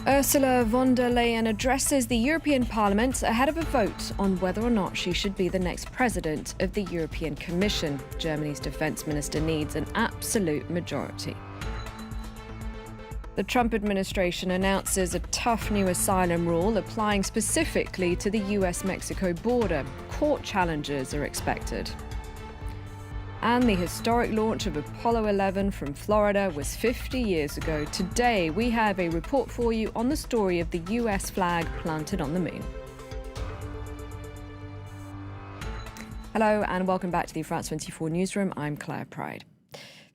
Ursula von der Leyen addresses the European Parliament ahead of a vote on whether or not she should be the next president of the European Commission. Germany's defence minister needs an absolute majority. The Trump administration announces a tough new asylum rule applying specifically to the US-Mexico border. Court challenges are expected. And the historic launch of Apollo 11 from Florida was 50 years ago. Today, we have a report for you on the story of the US flag planted on the moon. Hello and welcome back to the France 24 newsroom. I'm Claire Pride.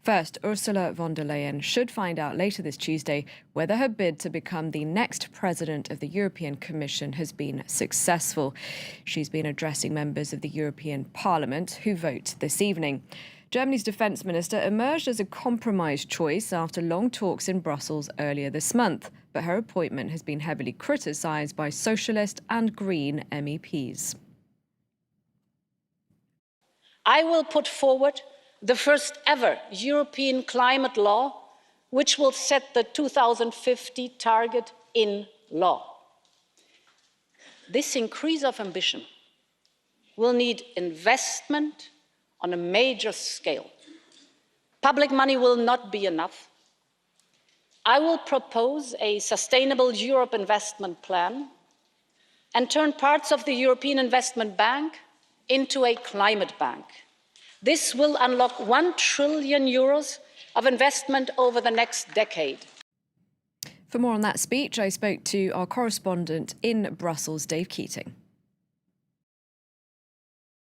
First, Ursula von der Leyen should find out later this Tuesday whether her bid to become the next president of the European Commission has been successful. She's been addressing members of the European Parliament who vote this evening. Germany's defence minister emerged as a compromise choice after long talks in Brussels earlier this month, but her appointment has been heavily criticised by Socialist and Green MEPs. I will put forward the first ever European climate law, which will set the 2050 target in law. This increase of ambition will need investment on a major scale. Public money will not be enough. I will propose a Sustainable Europe investment plan and turn parts of the European Investment Bank into a climate bank. This will unlock €1 trillion of investment over the next decade. For more on that speech, I spoke to our correspondent in Brussels, Dave Keating.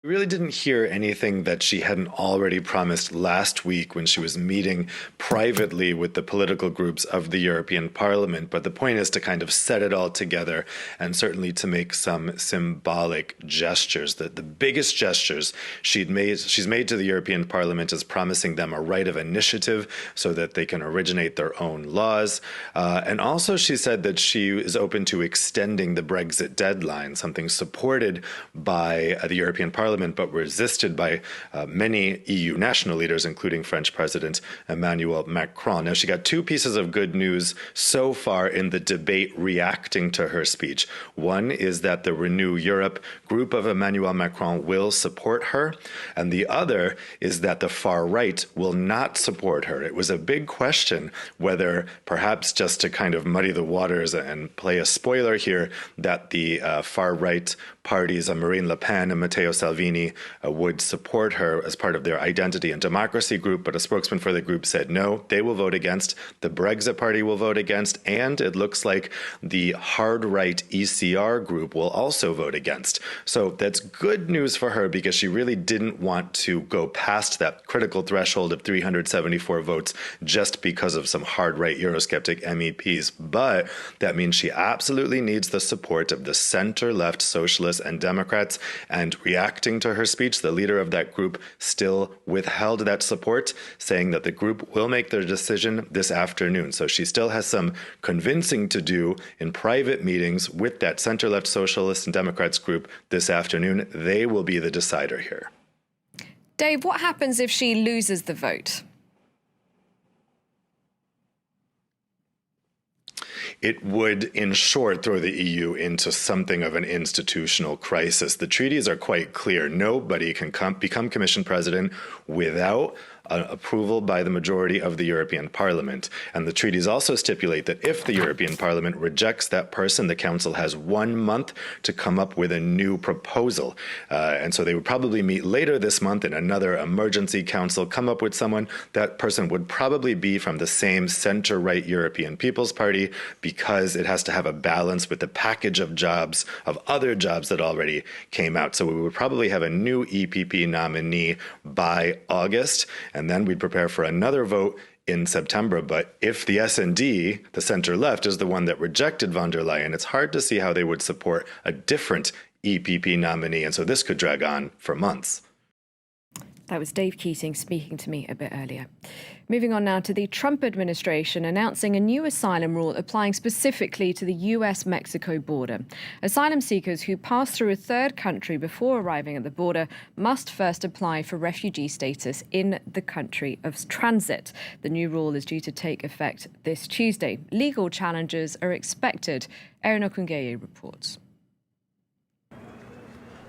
We really didn't hear anything that she hadn't already promised last week when she was meeting privately with the political groups of the European Parliament. But the point is to kind of set it all together and certainly to make some symbolic gestures. The biggest gestures she's made to the European Parliament is promising them a right of initiative so that they can originate their own laws. And also she said that she is open to extending the Brexit deadline, something supported by the European Parliament, but resisted by many EU national leaders, including French President Emmanuel Macron. Now, she got two pieces of good news so far in the debate reacting to her speech. One is that the Renew Europe group of Emmanuel Macron will support her, and the other is that the far right will not support her. It was a big question whether, perhaps just to kind of muddy the waters and play a spoiler here, that the far right parties, Marine Le Pen and Matteo Salvini, would support her as part of their Identity and Democracy group, but a spokesman for the group said no, they will vote against, the Brexit Party will vote against, and it looks like the hard-right ECR group will also vote against. So that's good news for her because she really didn't want to go past that critical threshold of 374 votes just because of some hard-right Eurosceptic MEPs. But that means she absolutely needs the support of the center-left Socialists and Democrats, and reacting to her speech, the leader of that group still withheld that support, saying that the group will make their decision this afternoon. So she still has some convincing to do in private meetings with that center-left Socialists and Democrats group this afternoon. They will be the decider here. Dave, what happens if she loses the vote? It would, in short, throw the EU into something of an institutional crisis. The treaties are quite clear. Nobody can become Commission president without approval by the majority of the European Parliament. And the treaties also stipulate that if the European Parliament rejects that person, the Council has 1 month to come up with a new proposal. And so they would probably meet later this month in another emergency council, come up with someone. That person would probably be from the same center-right European People's Party, because it has to have a balance with the package of jobs, of other jobs that already came out. So we would probably have a new EPP nominee by August, and then we'd prepare for another vote in September. But if the S&D, the center-left, is the one that rejected von der Leyen, it's hard to see how they would support a different EPP nominee. And so this could drag on for months. That was Dave Keating speaking to me a bit earlier. Moving on now to the Trump administration announcing a new asylum rule applying specifically to the US-Mexico border. Asylum seekers who pass through a third country before arriving at the border must first apply for refugee status in the country of transit. The new rule is due to take effect this Tuesday. Legal challenges are expected. Erin Okungeye reports.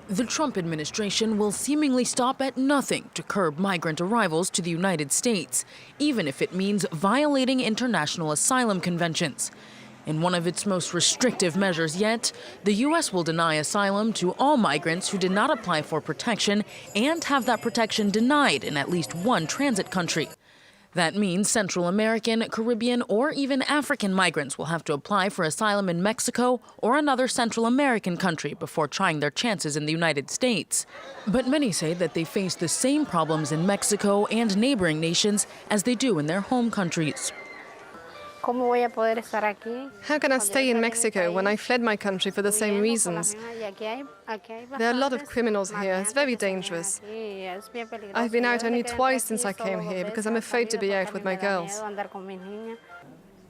The Trump administration will seemingly stop at nothing to curb migrant arrivals to the United States, even if it means violating international asylum conventions. In one of its most restrictive measures yet, the U.S. will deny asylum to all migrants who did not apply for protection and have that protection denied in at least one transit country. That means Central American, Caribbean, or even African migrants will have to apply for asylum in Mexico or another Central American country before trying their chances in the United States. But many say that they face the same problems in Mexico and neighboring nations as they do in their home countries. How can I stay in Mexico when I fled my country for the same reasons? There are a lot of criminals here. It's very dangerous. I've been out only twice since I came here because I'm afraid to be out with my girls.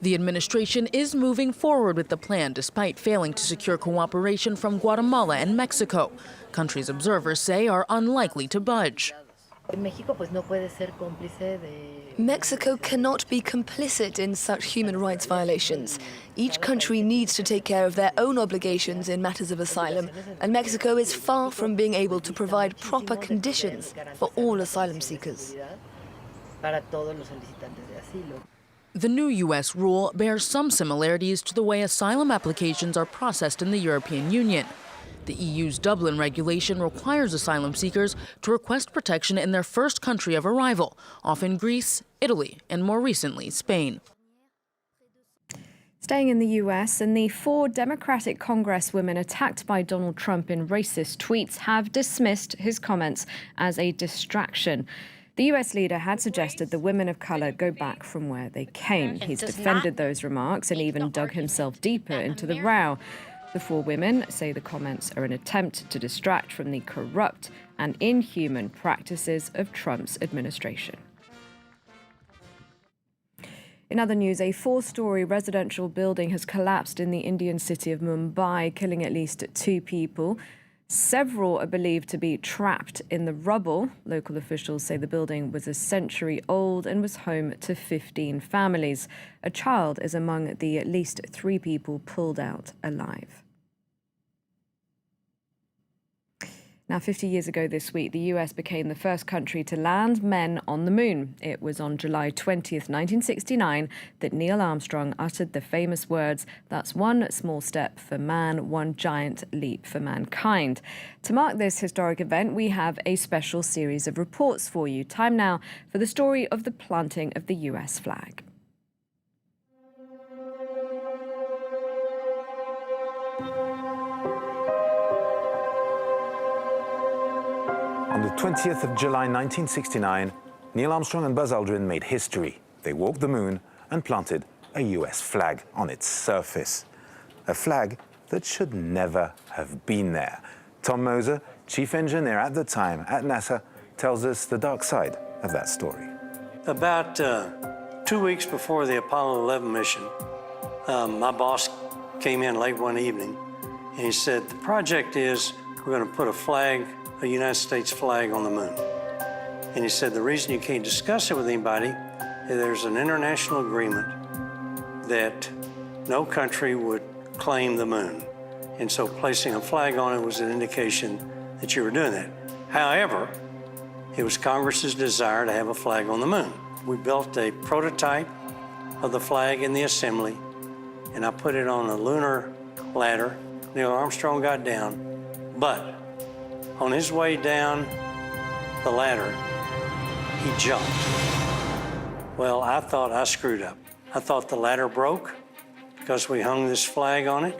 The administration is moving forward with the plan despite failing to secure cooperation from Guatemala and Mexico. Countries observers say are unlikely to budge. Mexico cannot be complicit in such human rights violations. Each country needs to take care of their own obligations in matters of asylum, and Mexico is far from being able to provide proper conditions for all asylum seekers. The new U.S. rule bears some similarities to the way asylum applications are processed in the European Union. The EU's Dublin regulation requires asylum seekers to request protection in their first country of arrival, often Greece, Italy, and more recently, Spain. Staying in the US, and the 4 Democratic Congresswomen attacked by Donald Trump in racist tweets have dismissed his comments as a distraction. The US leader had suggested the women of color go back from where they came. He's defended those remarks and even dug himself deeper into the row. The 4 women say the comments are an attempt to distract from the corrupt and inhuman practices of Trump's administration. In other news, a 4-story residential building has collapsed in the Indian city of Mumbai, killing at least 2 people. Several are believed to be trapped in the rubble. Local officials say the building was a century old and was home to 15 families. A child is among the at least 3 people pulled out alive. Now, 50 years ago this week, the US became the first country to land men on the moon. It was on July 20th, 1969, that Neil Armstrong uttered the famous words, "That's one small step for man, one giant leap for mankind." To mark this historic event, we have a special series of reports for you. Time now for the story of the planting of the US flag. On the 20th of July 1969, Neil Armstrong and Buzz Aldrin made history. They walked the moon and planted a US flag on its surface. A flag that should never have been there. Tom Moser, chief engineer at the time at NASA, tells us the dark side of that story. About 2 weeks before the Apollo 11 mission, my boss came in late one evening and he said, the project is we're going to put a United States flag on the moon. And he said, the reason you can't discuss it with anybody is there's an international agreement that no country would claim the moon. And so placing a flag on it was an indication that you were doing that. However, it was Congress's desire to have a flag on the moon. We built a prototype of the flag in the assembly, and I put it on a lunar ladder. Neil Armstrong got down, but on his way down the ladder, he jumped. Well, I thought I screwed up. I thought the ladder broke because we hung this flag on it.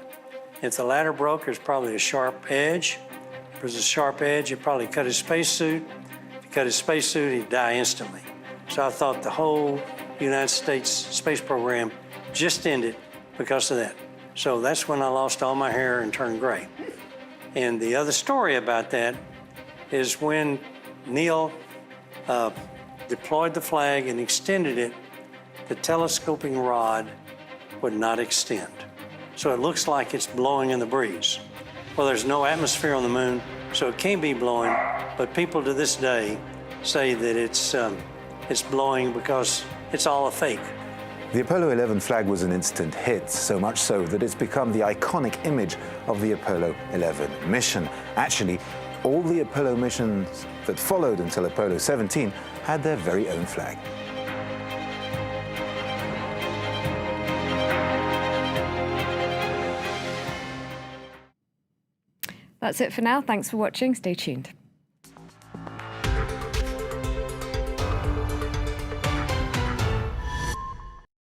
If the ladder broke, there's probably a sharp edge. If there's a sharp edge, it probably cut his spacesuit. If he cut his spacesuit, he'd die instantly. So I thought the whole United States space program just ended because of that. So that's when I lost all my hair and turned gray. And the other story about that is when Neil deployed the flag and extended it, the telescoping rod would not extend. So it looks like it's blowing in the breeze. Well, there's no atmosphere on the moon, so it can't be blowing, but people to this day say that it's blowing because it's all a fake. The Apollo 11 flag was an instant hit, so much so that it's become the iconic image of the Apollo 11 mission. Actually, all the Apollo missions that followed until Apollo 17 had their very own flag. That's it for now. Thanks for watching. Stay tuned.